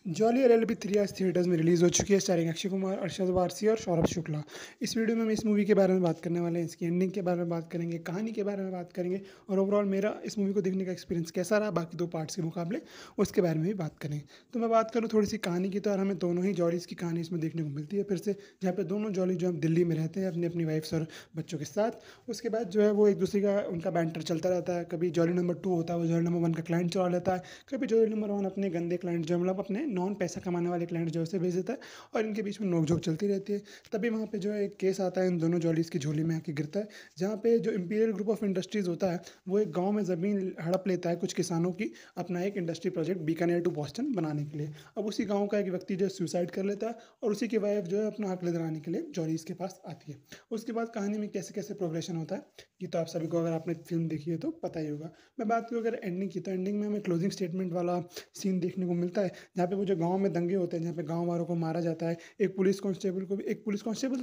Jolly LLB 3 आज theatres में release हो चुकी है, स्टारिंग अक्षय कुमार, अरशद वारसी और सौरभ शुक्ला। इस वीडियो में हम इस मूवी के बारे में बात करने वाले हैं, इसकी एंडिंग के बारे में बात करेंगे, कहानी के बारे में बात करेंगे और ओवरऑल मेरा इस मूवी को देखने का एक्सपीरियंस कैसा रहा बाकी दो पार्ट्स के मुकाबले, उसके बारे में भी बात करेंगे। तो मैं बात करूँ थोड़ी सी कहानी की, तो यार हमें दोनों ही जॉलीज़ की कहानी इसमें देखने को मिलती है फिर से, जहाँ पे दोनों जॉली जो है दिल्ली में रहते हैं अपनी अपनी वाइफ्स और बच्चों के साथ। उसके बाद जो है वो एक दूसरे का उनका बैंटर चलता रहता है। कभी जॉली नंबर 2 होता है, वो जॉली नंबर 1 का क्लाइंट चुरा लेता है। कभी जॉली नंबर 1 अपने गंदे क्लाइंट जो मतलब अपने नॉन पैसा कमाने वाले क्लाइंट जो है उसे भेज देता है और इनके बीच में नोक-झोंक चलती रहती है। तभी वहाँ पे जो है एक केस आता है, इन दोनों जॉलीज़ की झोली में आके गिरता है, जहाँ पे जो इंपीरियल ग्रुप ऑफ इंडस्ट्रीज़ होता है, वो एक गाँव में ज़मीन हड़प लेता है कुछ किसानों की, अपना एक industry project Bikaner to Boston बनाने के लिए। अब उसी गाँव का एक व्यक्ति जो है सुसाइड कर लेता है और उसी की वाइफ़ जो है अपना हक दिलाने के लिए जॉलीज़ के पास आती है। उसके बाद कहानी में कैसे-कैसे प्रोग्रेशन होता है, ये तो आप सभी को अगर आपने फ़िल्म देखी है तो पता ही होगा। मैं बात करूँ अगर एंडिंग की, तो एंडिंग में हमें क्लोजिंग स्टेटमेंट वाला सीन देखने को मिलता है, जहाँ पे वो जो गाँव में दंगे होते हैं, जहाँ पे गाँव वालों को मारा जाता है। एक पुलिस कांस्टेबल तो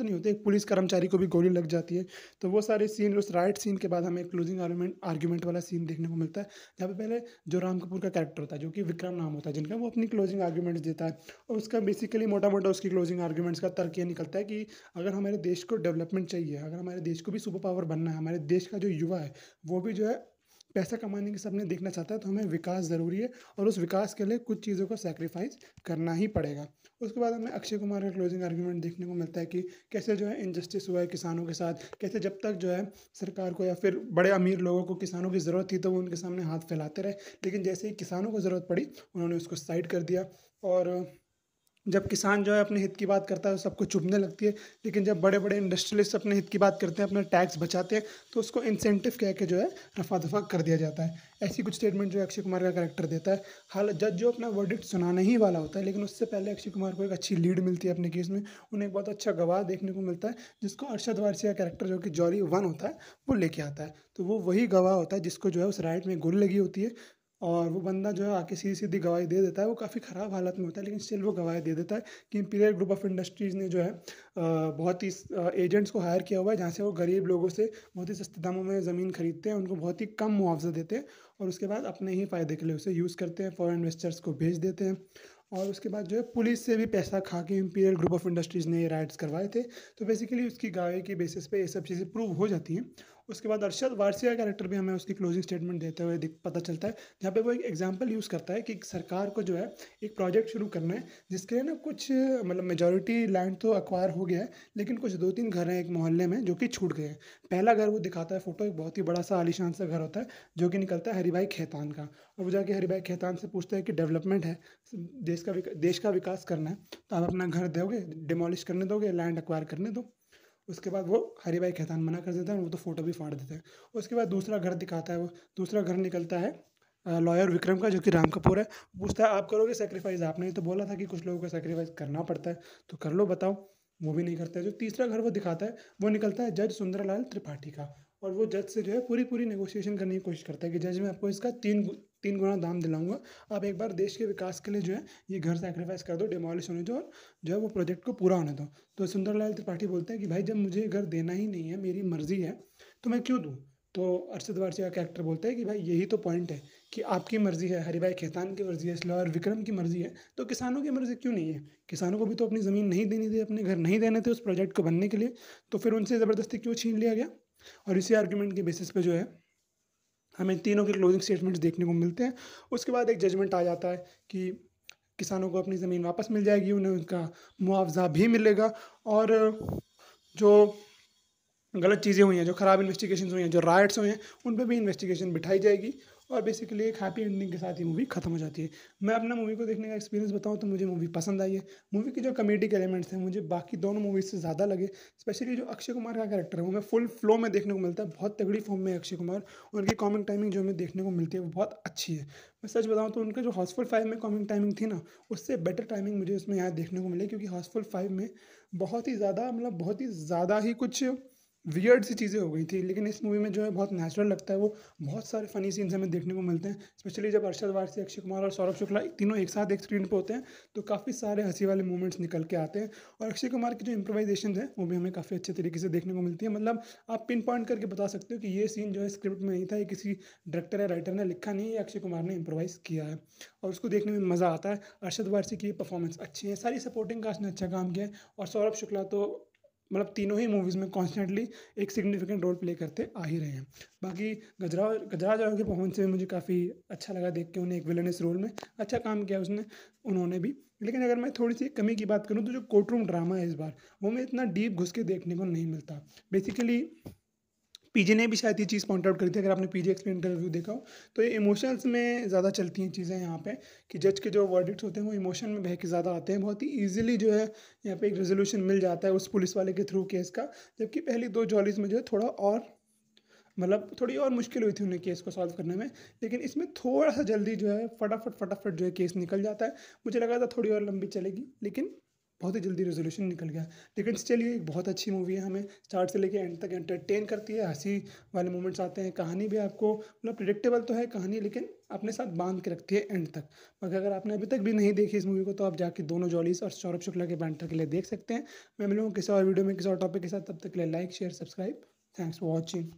नहीं होते, एक पुलिस कर्मचारी को भी गोली लग जाती है। तो वो सारे सीन, उस राइट सीन के बाद हमें एक क्लोजिंग आर्गुमेंट आर्गुमेंट वाला सीन देखने को मिलता है, जहाँ पे पहले जो राम कपूर का कैरेक्टर होता है, जो कि विक्रम नाम होता है जिनका, वो अपनी क्लोजिंग आर्गुमेंट्स देता है। और उसका बेसिकली मोटा-मोटा उसकी क्लोजिंग आर्गुमेंट्स का तर्क ये निकलता है कि अगर हमारे देश को डेवलपमेंट चाहिए, अगर हमारे देश को भी सुपर पावर बनना है, हमारे देश का जो युवा है, वो भी जो है पैसा कमाने के सपने देखना चाहता है, तो हमें विकास ज़रूरी है और उस विकास के लिए कुछ चीज़ों को सैक्रिफाइस करना ही पड़ेगा। उसके बाद हमें अक्षय कुमार का क्लोजिंग आर्गुमेंट देखने को मिलता है कि कैसे जो है इनजस्टिस हुआ है किसानों के साथ, कैसे जब तक जो है सरकार को या फिर बड़े अमीर लोगों को किसानों की ज़रूरत थी, तो वो उनके सामने हाथ फैलाते रहे, लेकिन जैसे ही किसानों को ज़रूरत पड़ी, उन्होंने उसको साइड कर दिया। और जब किसान जो है अपने हित की बात करता है, तो सबको चुभने लगती है, लेकिन जब बड़े-बड़े इंडस्ट्रियलिस्ट अपने हित की बात करते हैं, अपना टैक्स बचाते हैं, तो उसको इंसेंटिव कह के जो है रफ़ा-दफ़ा कर दिया जाता है। ऐसी कुछ स्टेटमेंट जो है अक्षय कुमार का कैरेक्टर देता है। हाल जज जो अपना वर्डिक्ट सुनाने ही वाला होता है, लेकिन उससे पहले अक्षय कुमार को एक अच्छी लीड मिलती है अपने केस में। उन्हें एक बहुत अच्छा गवाह देखने को मिलता है, जिसको अरशद वारसी का कैरेक्टर जो कि जॉली 1 होता है, वो लेके आता है। तो वो वही गवाह होता है जिसको जो है उस राइड में गोली लगी होती है, और वो बंदा जो है आके सीधी-सीधी गवाही दे देता है। वो काफ़ी ख़राब हालत में होता है, लेकिन स्टिल वो गवाही दे देता है कि इंपीरियल ग्रुप ऑफ इंडस्ट्रीज़ ने जो है बहुत ही एजेंट्स को हायर किया हुआ है, जहाँ से वो गरीब लोगों से बहुत ही सस्ते दामों में ज़मीन खरीदते हैं, उनको बहुत ही कम मुआवज़ा देते हैं और उसके बाद अपने ही फ़ायदे के लिए उसे यूज़ करते हैं, फॉरेन इन्वेस्टर्स को भेज देते हैं। और उसके बाद जो है पुलिस से भी पैसा खा के इंपीरियल ग्रुप ऑफ इंडस्ट्रीज़ ने ये राइट्स करवाए थे। तो बेसिकली उसकी गवाही की बेसिस पे ये सब चीज़ें प्रूव हो जाती हैं। उसके बाद अरशद वारसी का कैरेक्टर भी हमें उसकी क्लोजिंग स्टेटमेंट देते हुए दिख पता चलता है, जहाँ पे वो एक एग्जांपल यूज़ करता है कि सरकार को जो है एक प्रोजेक्ट शुरू करना है, जिसके लिए ना कुछ मतलब मेजॉरिटी लैंड तो एक्वायर हो गया है, लेकिन कुछ 2-3 घर हैं एक मोहल्ले में जो कि छूट गए हैं। पहला घर वो दिखाता है फ़ोटो, एक बहुत ही बड़ा-सा आलीशान सा घर होता है, जो कि निकलता है हरिभाई खेतान का। और वो जाके हरिभाई खेतान से पूछता है कि डेवलपमेंट है, देश का विकास करना है, तो आप अपना घर दोगे, डिमोलिश करने दोगे, लैंड एक्वायर करने दो? उसके बाद वो हरीभाई खेतान मना कर देता है और वो तो फ़ोटो भी फाड़ देता है। उसके बाद दूसरा घर दिखाता है वो, दूसरा घर निकलता है लॉयर विक्रम का, जो कि राम कपूर है। पूछता है, आप करोगे सैक्रिफाइस? आपने ही तो बोला था कि कुछ लोगों को सैक्रिफाइस करना पड़ता है, तो कर लो बताओ। वो भी नहीं करता है। जो तीसरा घर वो दिखाता है, वो निकलता है जज सुंदरलाल त्रिपाठी का, और वो जज से जो है पूरी-पूरी नेगोशिएशन करने की कोशिश करता है कि जज मैं आपको इसका 3 गुना दाम दिलाऊँगा। आप एक बार देश के विकास के लिए जो है ये घर सैक्रिफाइस कर दो, डिमोलिश होने दो और जो है वो प्रोजेक्ट को पूरा होने दो। तो सुंदरलाल त्रिपाठी बोलते हैं कि भाई जब मुझे घर देना ही नहीं है, मेरी मर्ज़ी है, तो मैं क्यों दूँ? तो अरशद वारसी का कैरेक्टर बोलता है कि भाई यही तो पॉइंट है कि आपकी मर्ज़ी है, हरिभाई खेतान की मर्ज़ी है, इसलिए और विक्रम की मर्ज़ी है, तो किसानों की मर्ज़ी क्यों नहीं है? किसानों को भी तो अपनी ज़मीन नहीं देनी थी, अपने घर नहीं देने थे उस प्रोजेक्ट को बनने के लिए, तो फिर उनसे ज़बरदस्ती क्यों छीन लिया गया? और इसी आर्गुमेंट के बेसिस पे जो है हमें तीनों के क्लोजिंग स्टेटमेंट्स देखने को मिलते हैं। उसके बाद एक जजमेंट आ जाता है कि किसानों को अपनी ज़मीन वापस मिल जाएगी, उन्हें उनका मुआवज़ा भी मिलेगा, और जो गलत चीज़ें हुई हैं, जो खराब इन्वेस्टिगेशंस हुई हैं, जो राइट्स हुए हैं, उन पे भी इन्वेस्टिगेशन बिठाई जाएगी और बेसिकली एक हैप्पी एंडिंग के साथ ये मूवी खत्म हो जाती है। मैं अपना मूवी को देखने का एक्सपीरियंस बताऊँ तो मुझे मूवी पसंद आई है। मूवी के जो कॉमेडिक एलिमेंट्स हैं, मुझे बाकी दोनों मूवीज़ से ज़्यादा लगे। स्पेशली जो अक्षय कुमार का कैरेक्टर है, वो हमें फुल फ्लो में देखने को मिलता है। बहुत तगड़ी फ़ॉर्म में है अक्षय कुमार, और उनकी कॉमिक टाइमिंग जो हमें देखने को मिलती है, वो बहुत अच्छी है। मैं सच बताऊँ तो उनका जो हाउसफुल 5 में कॉमिक टाइमिंग थी ना, उससे बेटर टाइमिंग मुझे उसमें यहाँ देखने को मिली, क्योंकि हाउसफुल 5 में बहुत ही ज़्यादा मतलब बहुत ही ज़्यादा ही कुछ वियर्ड सी चीज़ें हो गई थी, लेकिन इस मूवी में जो है बहुत नेचुरल लगता है वो। बहुत सारे फ़नी सीन्स हमें देखने को मिलते हैं, स्पेशली जब अरशद वारसी, अक्षय कुमार और सौरभ शुक्ला तीनों एक साथ एक स्क्रीन पे होते हैं, तो काफ़ी सारे हँसी वाले मोमेंट्स निकल के आते हैं। और अक्षय कुमार की जो इम्प्रोवाइज़ेशंस हैं, वो भी हमें काफ़ी अच्छे तरीके से देखने को मिलती है। मतलब आप पिन पॉइंट करके बता सकते हो कि ये सीन जो है स्क्रिप्ट में नहीं था, ये किसी डायरेक्टर या राइटर ने लिखा नहीं है, ये अक्षय कुमार ने इम्प्रोवाइज़ किया है और उसको देखने में मज़ा आता है। अरशद वारसी की परफॉर्मेंस अच्छी है, सारी सपोर्टिंग कास्ट ने अच्छा काम किया है और सौरभ शुक्ला तो मतलब तीनों ही मूवीज़ में कॉन्स्टेंटली एक सिग्निफिकेंट रोल प्ले करते आ ही रहे हैं। बाकी गजराज राव की परफॉर्मेंस भी मुझे काफ़ी अच्छा लगा देख के, उन्हें एक विलेनस रोल में अच्छा काम किया उन्होंने भी। लेकिन अगर मैं थोड़ी-सी कमी की बात करूँ तो जो कोर्ट रूम ड्रामा है इस बार, वो हमें इतना डीप घुस के देखने को नहीं मिलता। बेसिकली पीजे ने भी शायद ये चीज़ पॉइंट आउट करी थी, अगर आपने पीजे एक्सप्लेन का रिव्यू देखा हो, तो ये इमोशंस में ज़्यादा चलती हैं चीज़ें यहाँ पे, कि जज के जो वर्डिक्ट्स होते हैं वो इमोशन में बह के ज़्यादा आते हैं। बहुत ही ईज़िली जो है यहाँ पे एक रेज़ोल्यूशन मिल जाता है उस पुलिस वाले के थ्रू केस का, जबकि पहली 2 जॉलीज़ में जो है थोड़ा और मतलब थोड़ी और मुश्किल हुई थी उन्हें केस को सॉल्व करने में। लेकिन इसमें थोड़ा-सा जल्दी जो है फटाफट जो है केस निकल जाता है। मुझे लगा था थोड़ी और लंबी चलेगी, लेकिन बहुत ही जल्दी रेज़ोल्यूशन निकल गया। लेकिन स्टिल ये एक बहुत अच्छी मूवी है, हमें स्टार्ट से लेके एंड तक एंटरटेन करती है, हँसी वाले मोमेंट्स आते हैं, कहानी भी आपको मतलब प्रेडिक्टेबल तो है कहानी, लेकिन अपने साथ बाँध के रखती है एंड तक। मगर अगर आपने अभी तक भी नहीं देखी इस मूवी को, तो आप जाके दोनों जॉलीज़ और सौरभ शुक्ला के बैंटर के लिए देख सकते हैं। मैं मिलूँगा किसी और वीडियो में किसी और टॉपिक के साथ, तब तक के लिए like, share, subscribe. Thanks for watching.